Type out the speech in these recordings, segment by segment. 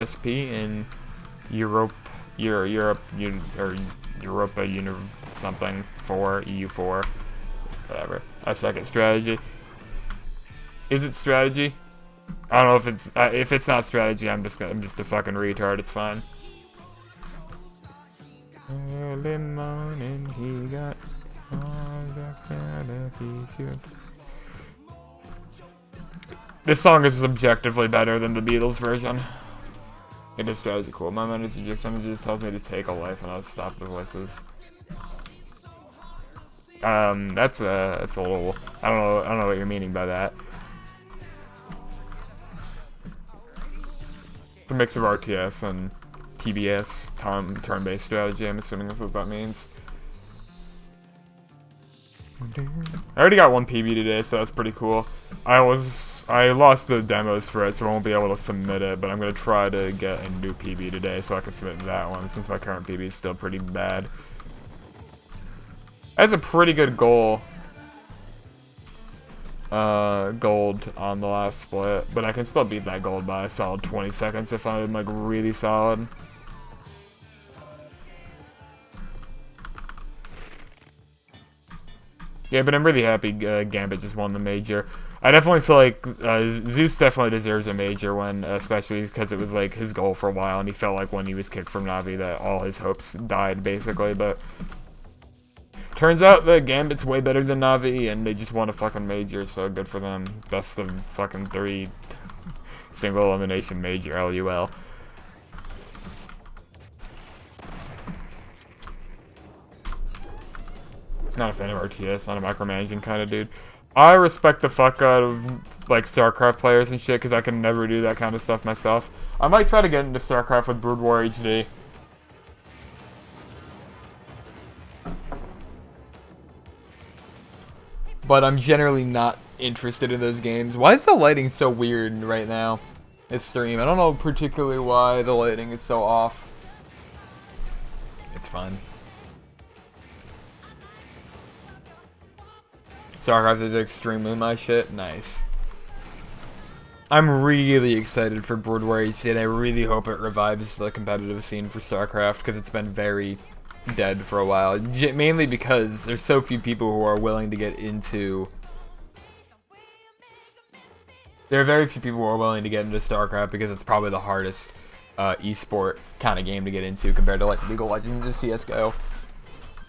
SP in Europe, or Europa something 4, EU4, whatever. I suck at strategy. Is it strategy? I don't know if it's not strategy. I'm just a fucking retard. It's fine. Early morning, he got all the he should. This song is objectively better than the Beatles version. It is strategy cool. My manager just tells me to take a life and I'll stop the voices. That's a little. I don't know what you're meaning by that. It's a mix of RTS and TBS, turn-based strategy. I'm assuming that's what that means. I already got one PB today, so that's pretty cool. I lost the demos for it, so I won't be able to submit it, but I'm gonna try to get a new PB today so I can submit that one, since my current PB is still pretty bad. That's a pretty good goal. Gold on the last split, but I can still beat that gold by a solid 20 seconds if I'm like really solid. Yeah, but I'm really happy Gambit just won the major. I definitely feel like Zeus definitely deserves a major win, especially because it was like his goal for a while, and he felt like when he was kicked from Navi that all his hopes died basically. But turns out that Gambit's way better than Navi, and they just won a fucking major, so good for them. Best of fucking 3 single elimination major, LUL. Not a fan of RTS, not a micromanaging kind of dude. I respect the fuck out of like StarCraft players and shit because I can never do that kind of stuff myself. I might try to get into StarCraft with Brood War HD. But I'm generally not interested in those games. Why is the lighting so weird right now? This stream. I don't know particularly why the lighting is so off. It's fine. StarCraft is extremely my shit. Nice. I'm really excited for Brood War HD, and I really hope it revives the competitive scene for StarCraft, because it's been very dead for a while. Mainly because there's so few people who are willing to get into... There are very few people who are willing to get into StarCraft, because it's probably the hardest esport kind of game to get into compared to like League of Legends or CSGO.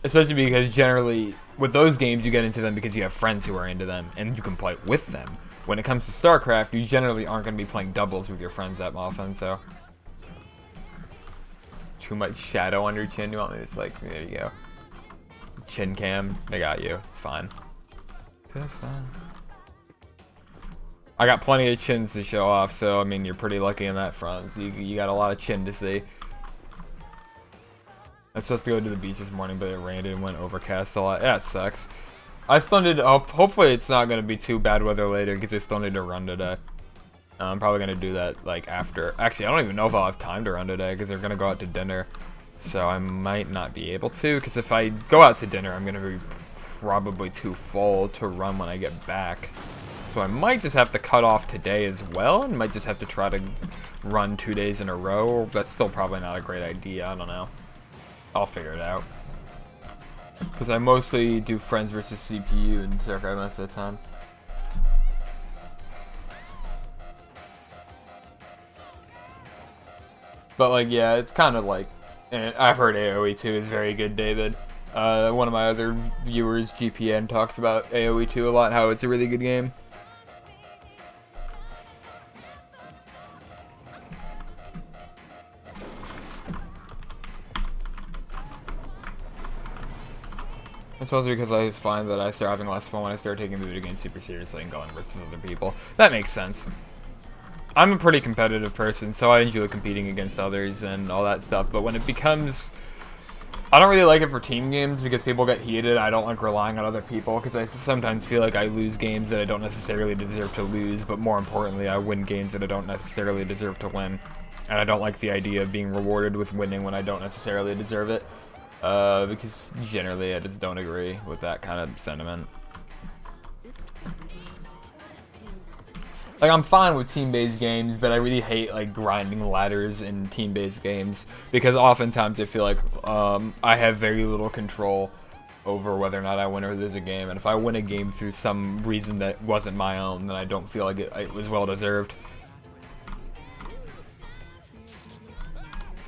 Especially because generally, with those games, you get into them because you have friends who are into them, and you can play with them. When it comes to StarCraft, you generally aren't going to be playing doubles with your friends that often, so... Too much shadow on your chin, you want me to just like, there you go. Chin cam, they got you, it's fine. I got plenty of chins to show off, so I mean, you're pretty lucky in that front, so you got a lot of chin to see. I was supposed to go to the beach this morning, but it rained and went overcast a lot. Yeah, it sucks. I still need to, hopefully it's not going to be too bad weather later, because I still need to run today. I'm probably going to do that, like, after. Actually, I don't even know if I'll have time to run today, because they're going to go out to dinner. So I might not be able to, because if I go out to dinner, I'm going to be probably too full to run when I get back. So I might just have to cut off today as well, and might just have to try to run 2 days in a row. That's still probably not a great idea, I don't know. I'll figure it out. Because I mostly do friends versus CPU and StarCraft most of the time. But like, yeah, it's kind of like, and I've heard AoE 2 is very good, David. One of my other viewers, GPN, talks about AoE 2 a lot, how it's a really good game. It's mostly because I find that I start having less fun when I start taking the video game super seriously and going versus other people. That makes sense. I'm a pretty competitive person, so I enjoy competing against others and all that stuff, but when it becomes... I don't really like it for team games because people get heated. I don't like relying on other people because I sometimes feel like I lose games that I don't necessarily deserve to lose, but more importantly, I win games that I don't necessarily deserve to win. And I don't like the idea of being rewarded with winning when I don't necessarily deserve it. Because generally I just don't agree with that kind of sentiment. Like, I'm fine with team-based games, but I really hate, like, grinding ladders in team-based games, because oftentimes I feel like I have very little control over whether or not I win or lose a game, and if I win a game through some reason that wasn't my own, then I don't feel like it was well-deserved.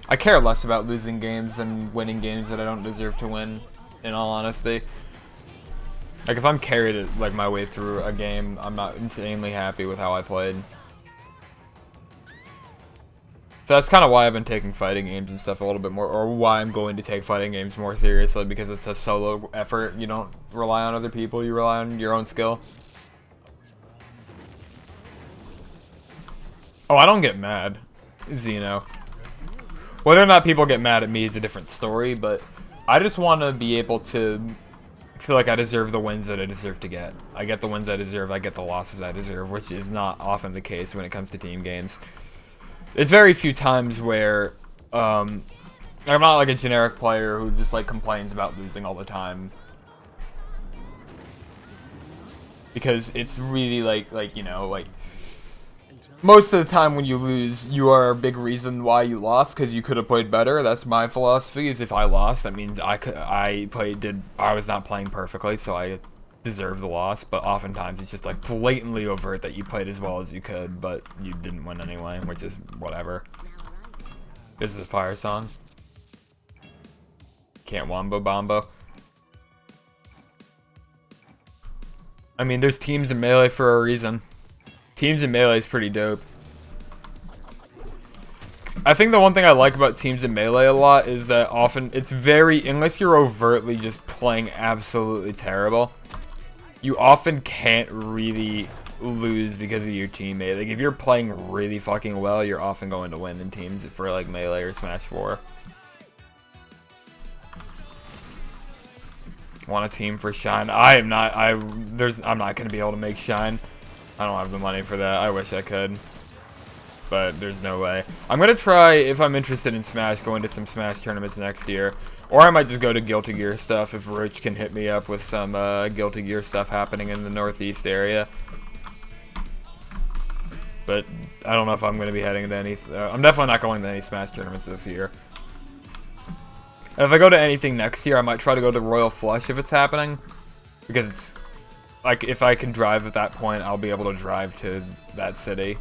I care less about losing games than winning games that I don't deserve to win, in all honesty. Like, if I'm carried like my way through a game, I'm not insanely happy with how I played. So that's kind of why I've been taking fighting games and stuff a little bit more, or why I'm going to take fighting games more seriously, because it's a solo effort. You don't rely on other people, you rely on your own skill. Oh, I don't get mad, Xeno. Whether or not people get mad at me is a different story, but I just want to be able to feel like I deserve the wins that I deserve to get. I get the wins I deserve, I get the losses I deserve, which is not often the case when it comes to team games. There's very few times where I'm not like a generic player who just like complains about losing all the time. Because it's really like you know, like most of the time when you lose, you are a big reason why you lost, because you could have played better. That's my philosophy, is if I lost, that means I was not playing perfectly, so I deserve the loss. But oftentimes it's just like blatantly overt that you played as well as you could, but you didn't win anyway, which is whatever. This is a fire song. Can't wombo bombo. I mean, there's teams in Melee for a reason. Teams in Melee is pretty dope. I think the one thing I like about teams in Melee a lot is that often it's very, unless you're overtly just playing absolutely terrible, you often can't really lose because of your teammate. Like, if you're playing really fucking well, you're often going to win in teams for like Melee or Smash 4. Want a team for Shine? I'm not gonna be able to make Shine. I don't have the money for that. I wish I could, but there's no way. I'm gonna try, if I'm interested in Smash, going to some Smash tournaments next year, or I might just go to Guilty Gear stuff if Rich can hit me up with some Guilty Gear stuff happening in the Northeast area. But I don't know if I'm gonna be heading to any. I'm definitely not going to any Smash tournaments this year. And if I go to anything next year, I might try to go to Royal Flush if it's happening, because it's like, if I can drive at that point, I'll be able to drive to that city.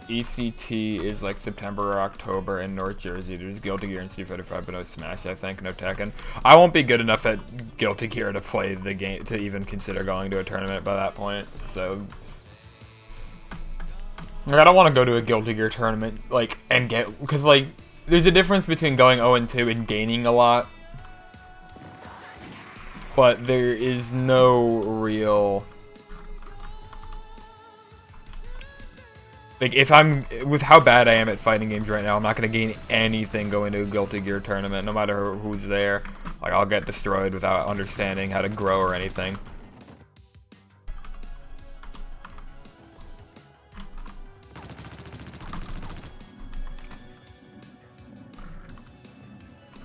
ECT is like September or October in North Jersey. There's Guilty Gear and Street Fighter 5, but no Smash, I think. No Tekken. I won't be good enough at Guilty Gear to play the game, to even consider going to a tournament by that point, so like, I don't want to go to a Guilty Gear tournament, like, and get, because, like, there's a difference between going 0-2 and gaining a lot, but there is no real, like, if I'm, with how bad I am at fighting games right now, I'm not going to gain anything going to a Guilty Gear tournament, no matter who's there. Like, I'll get destroyed without understanding how to grow or anything.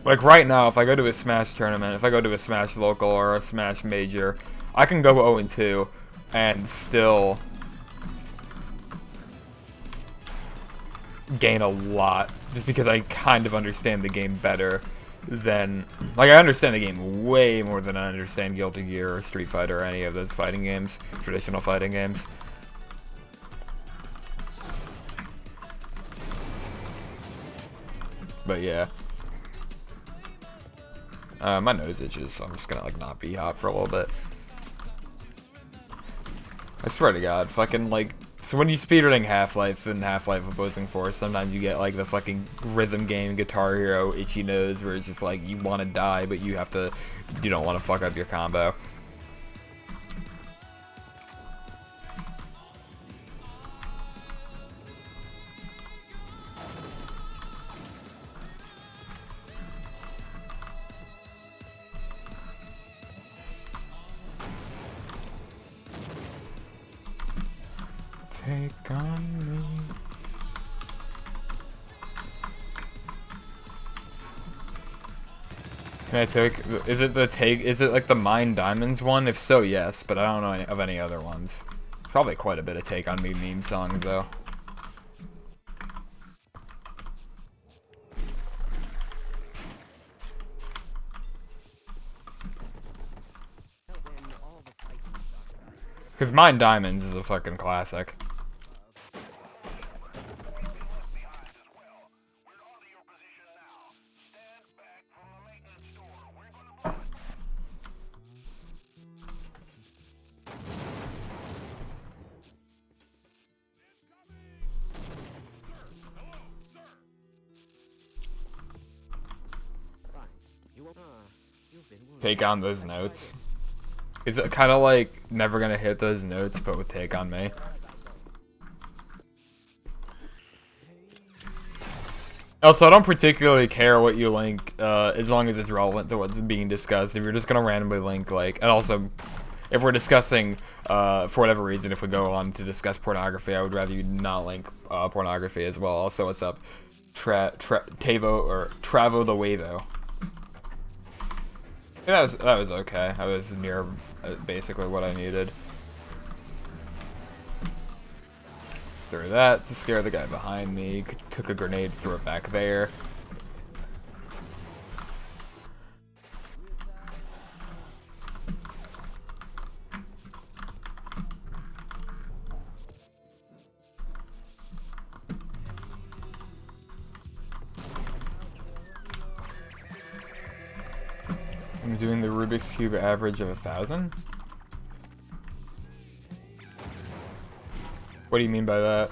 Like, right now, if I go to a Smash tournament, if I go to a Smash local or a Smash major, I can go 0-2 and still gain a lot, just because I kind of understand the game better than, like, I understand the game way more than I understand Guilty Gear or Street Fighter or any of those fighting games, traditional fighting games. But yeah. My nose itches, so I'm just gonna, like, not be hot for a little bit. I swear to God, fucking, like, so when you speedrunning Half-Life and Half-Life Opposing Force, sometimes you get, like, the fucking rhythm game Guitar Hero itchy nose, where it's just, like, you want to die, but you don't want to fuck up your combo. Take on me. Can I take? Is it the take? Is it like the Mine Diamonds one? If so, yes. But I don't know of any other ones. Probably quite a bit of Take on Me meme songs though. Because Mine Diamonds is a fucking classic. Take on those notes. Is it kind of like never gonna hit those notes, but with Take on Me? Also, I don't particularly care what you link, as long as it's relevant to what's being discussed. If you're just gonna randomly link, like, and also, if we're discussing, for whatever reason, if we go on to discuss pornography, I would rather you not link, pornography as well. Also, what's up? Tavo, or Travo the Wavo. Yeah, that was okay. I was near basically what I needed. Threw that to scare the guy behind me. Took a grenade, threw it back there. I'm doing the Rubik's Cube average of 1,000? What do you mean by that?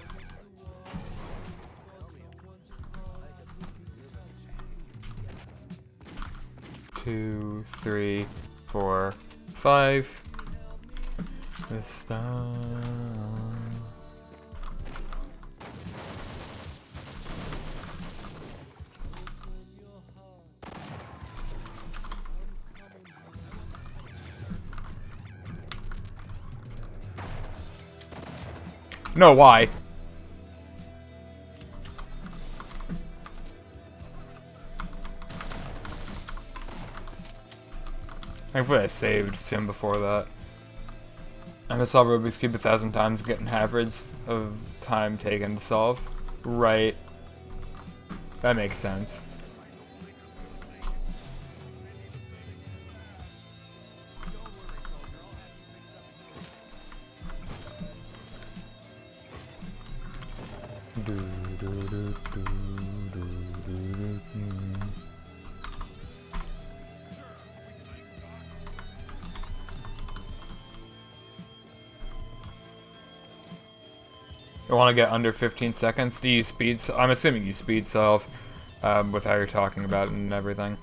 Two, three, four, five. This time. No, why? Thankfully I saved Sim before that. I saw Rubik's Cube 1,000 times, getting average of time taken to solve. Right. That makes sense. You want to get under 15 seconds? Do you speed? I'm assuming you speed solve with how you're talking about it and everything.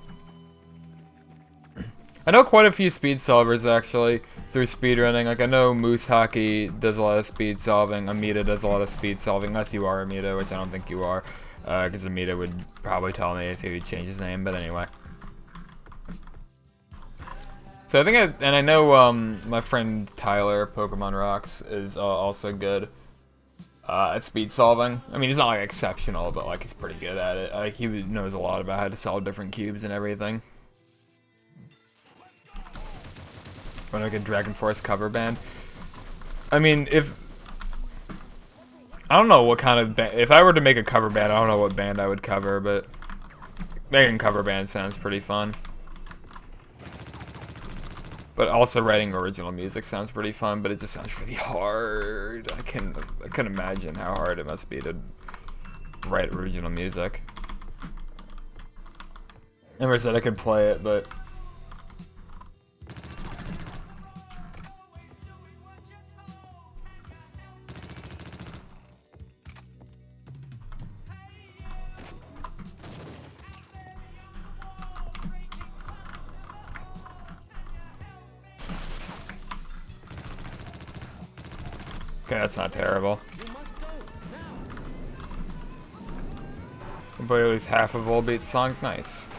I know quite a few speed solvers actually through speedrunning. Like I know Moose Hockey does a lot of speed solving. Amita does a lot of speed solving, unless you are Amita, which I don't think you are, because Amita would probably tell me if he would change his name. But anyway. So I think, I know my friend Tyler, Pokemon Rocks, is also good at speed solving. I mean, he's not like exceptional, but like he's pretty good at it. Like he knows a lot about how to solve different cubes and everything. When I get Dragon Force cover band. I mean, I don't know what kind of band. If I were to make a cover band, I don't know what band I would cover, but making cover band sounds pretty fun. But also writing original music sounds pretty fun, but it just sounds really hard. I can imagine how hard it must be to write original music. Never said I could play it, but okay, that's not terrible. But at least half of Volbeat's songs, nice.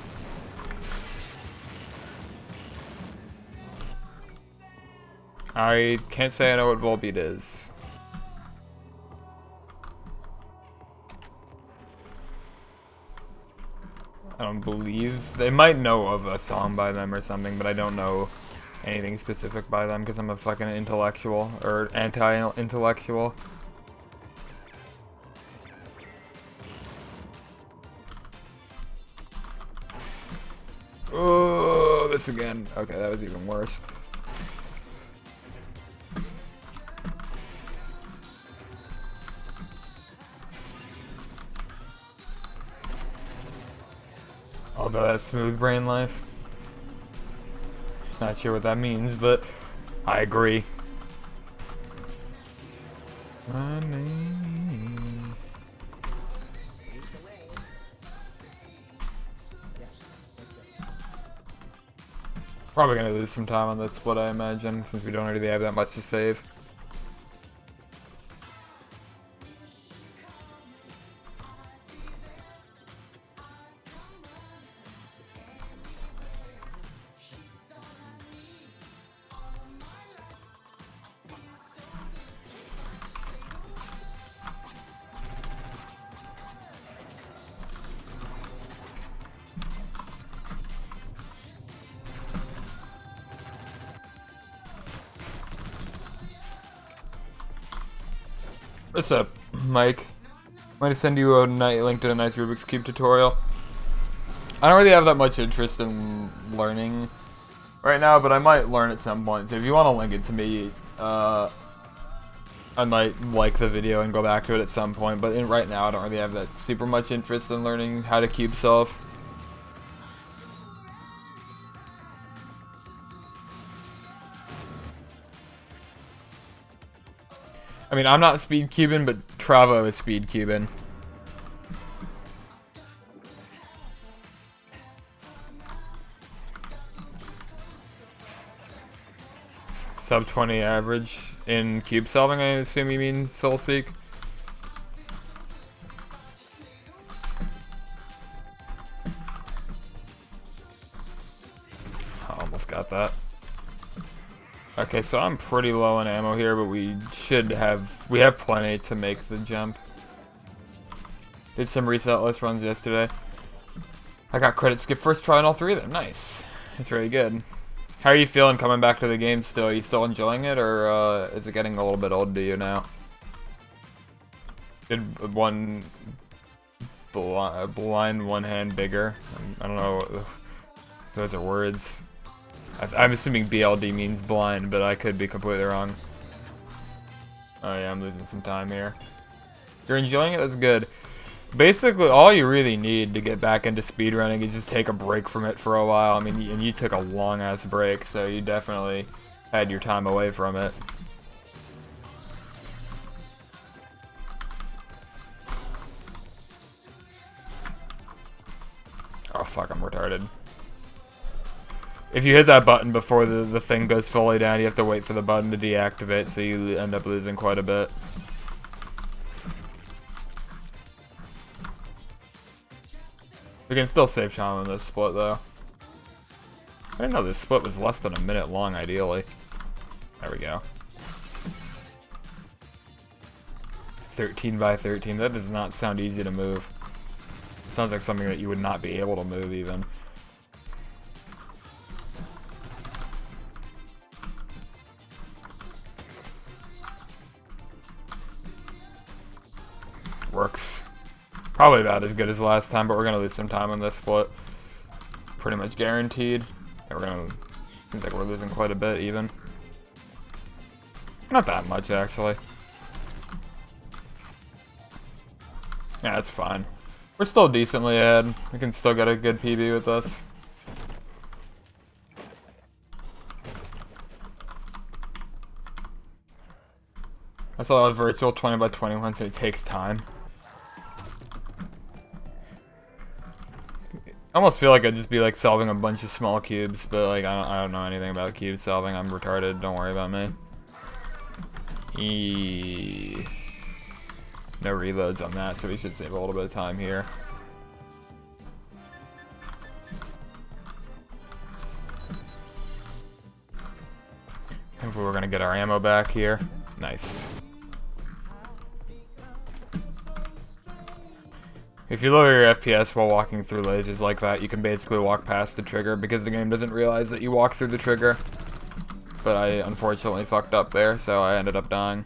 I can't say I know what Volbeat is. I don't believe they might know of a song by them or something, but I don't know anything specific by them because I'm a fucking intellectual or anti-intellectual. Oh, this again. Okay, that was even worse. Although that's smooth brain life. Not sure what that means, but I agree. My name. Probably gonna lose some time on this split, I imagine, since we don't really have that much to save. What's up, Mike? I'm going to send you a link to a nice Rubik's Cube tutorial. I don't really have that much interest in learning right now, but I might learn at some point. So if you want to link it to me, I might like the video and go back to it at some point. But right now, I don't really have that super much interest in learning how to cube solve. I mean, I'm not speed cubing, but Travo is speed cubing. Sub 20 average in cube solving, I assume you mean, Soulseek? I almost got that. Okay, so I'm pretty low on ammo here, but we have plenty to make the jump. Did some reset list runs yesterday. I got credit skip first try on all 3 of them. Nice. That's very good. How are you feeling coming back to the game still? Are you still enjoying it, or is it getting a little bit old to you now? Did one blind one hand bigger? I don't know. Those are words. I'm assuming BLD means blind, but I could be completely wrong. Oh yeah, I'm losing some time here. You're enjoying it? That's good. Basically, all you really need to get back into speedrunning is just take a break from it for a while. I mean, and you took a long-ass break, so you definitely had your time away from it. Oh fuck, I'm retarded. If you hit that button before the thing goes fully down, you have to wait for the button to deactivate, so you end up losing quite a bit. We can still save time on this split, though. I didn't know this split was less than a minute long, ideally. There we go. 13 by 13. That does not sound easy to move. It sounds like something that you would not be able to move, even. Works. Probably about as good as last time, but we're gonna lose some time on this split. Pretty much guaranteed. Yeah, seems like we're losing quite a bit, even. Not that much, actually. Yeah, that's fine. We're still decently ahead. We can still get a good PB with this. I saw a virtual 20 by 21, so it takes time. I almost feel like I'd just be like solving a bunch of small cubes, but like I don't know anything about cube solving. I'm retarded. Don't worry about me. No reloads on that, so we should save a little bit of time here. Hopefully we're gonna get our ammo back here. Nice. If you lower your FPS while walking through lasers like that, you can basically walk past the trigger because the game doesn't realize that you walk through the trigger. But I unfortunately fucked up there, so I ended up dying.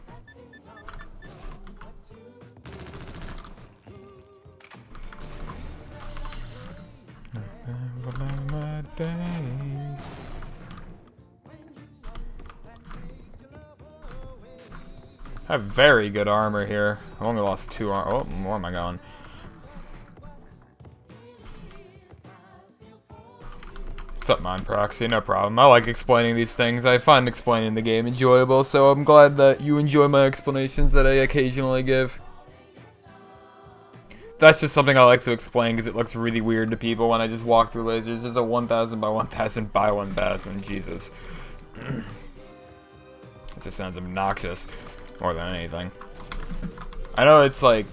I have very good armor here. I've only lost 2 armor. Oh, more am I going? What's up, Mind Proxy? No problem. I like explaining these things. I find explaining the game enjoyable, so I'm glad that you enjoy my explanations that I occasionally give. That's just something I like to explain because it looks really weird to people when I just walk through lasers. There's a 1000 by 1000 by 1000. Jesus. This just sounds obnoxious more than anything. I know it's like,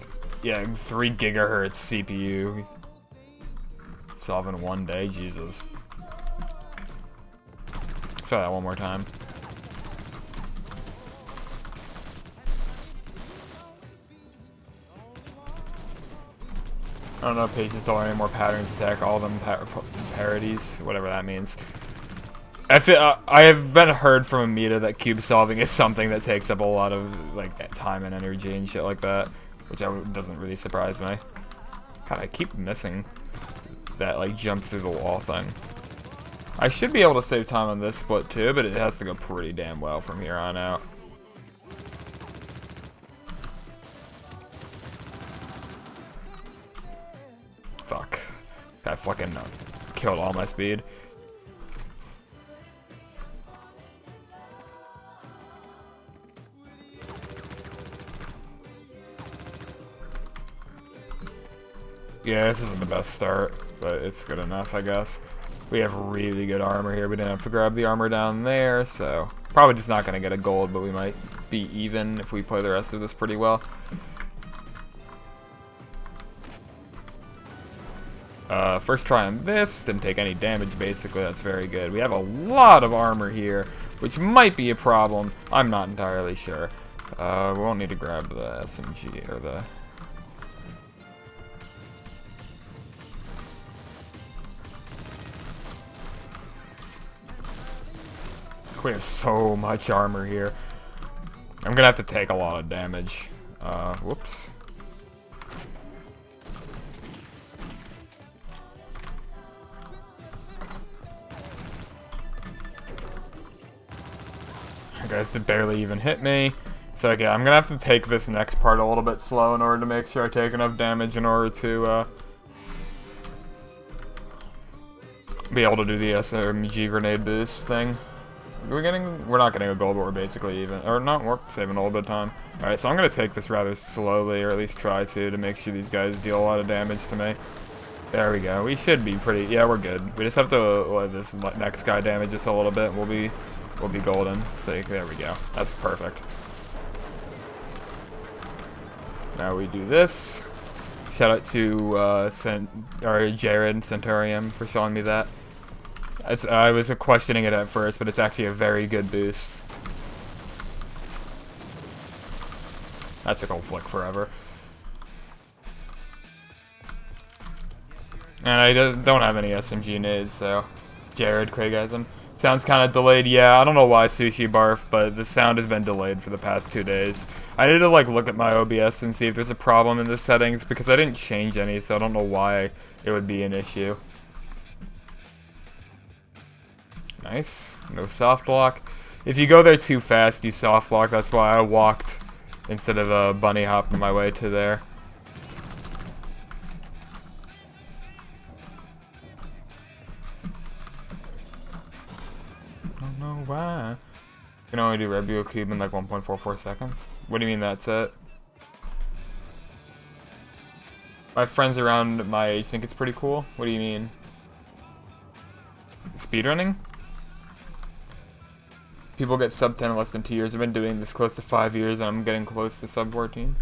yeah, 3 gigahertz CPU. Solve in 1 day, Jesus. Let's try that one more time. I don't know if patients don't learn any more patterns attack, all of them parodies, whatever that means. I have been heard from a meta that cube solving is something that takes up a lot of like time and energy and shit like that, which doesn't really surprise me. God, I keep missing that like jump through the wall thing. I should be able to save time on this split too, but it has to go pretty damn well from here on out. Fuck. I fucking killed all my speed. Yeah, this isn't the best start, but it's good enough, I guess. We have really good armor here. We didn't have to grab the armor down there, so probably just not going to get a gold, but we might be even if we play the rest of this pretty well. First try on this, didn't take any damage basically, that's very good. We have a lot of armor here, which might be a problem. I'm not entirely sure. We won't need to grab the SMG or the... We have so much armor here. I'm gonna have to take a lot of damage. Whoops. You guys did barely even hit me. So yeah, I'm gonna have to take this next part a little bit slow in order to make sure I take enough damage in order to be able to do the SMG grenade boost thing. We're not getting a gold, but we're basically even. Or not, we're saving a little bit of time. Alright, so I'm gonna take this rather slowly, or at least try to make sure these guys deal a lot of damage to me. There we go. We should be pretty. Yeah, we're good. We just have to let this next guy damage us a little bit. We'll be golden. So there we go. That's perfect. Now we do this. Shout out to Jared Centurion for showing me that. I was questioning it at first, but it's actually a very good boost. That took a flick forever. And I don't have any SMG nades, so... Jared Craigism. Sounds kind of delayed. Yeah, I don't know why Sushi Barf, but the sound has been delayed for the past 2 days. I need to like look at my OBS and see if there's a problem in the settings, because I didn't change any, so I don't know why it would be an issue. Nice. No soft lock. If you go there too fast, you soft lock. That's why I walked instead of bunny hopping my way to there. I don't know why. You can only do Red Buell Cube in like 1.44 seconds. What do you mean that's it? My friends around my age think it's pretty cool. What do you mean? Speedrunning? People get sub 10 in less than 2 years. I've been doing this close to 5 years and I'm getting close to sub 14.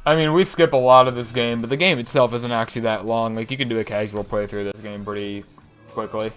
I mean, we skip a lot of this game, but the game itself isn't actually that long. Like, you can do a casual playthrough of this game pretty quickly.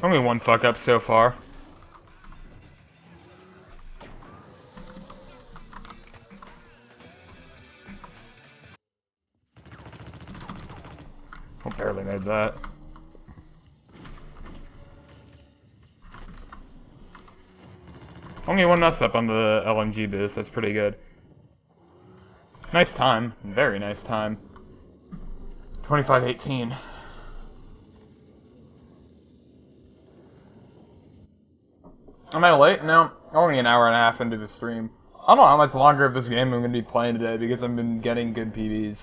Only one fuck up so far. I barely made that. Only one mess up on the LMG boost, that's pretty good. Nice time, very nice time. 25:18. Am I late? No, only an hour and a half into the stream. I don't know how much longer of this game I'm going to be playing today because I've been getting good PBs.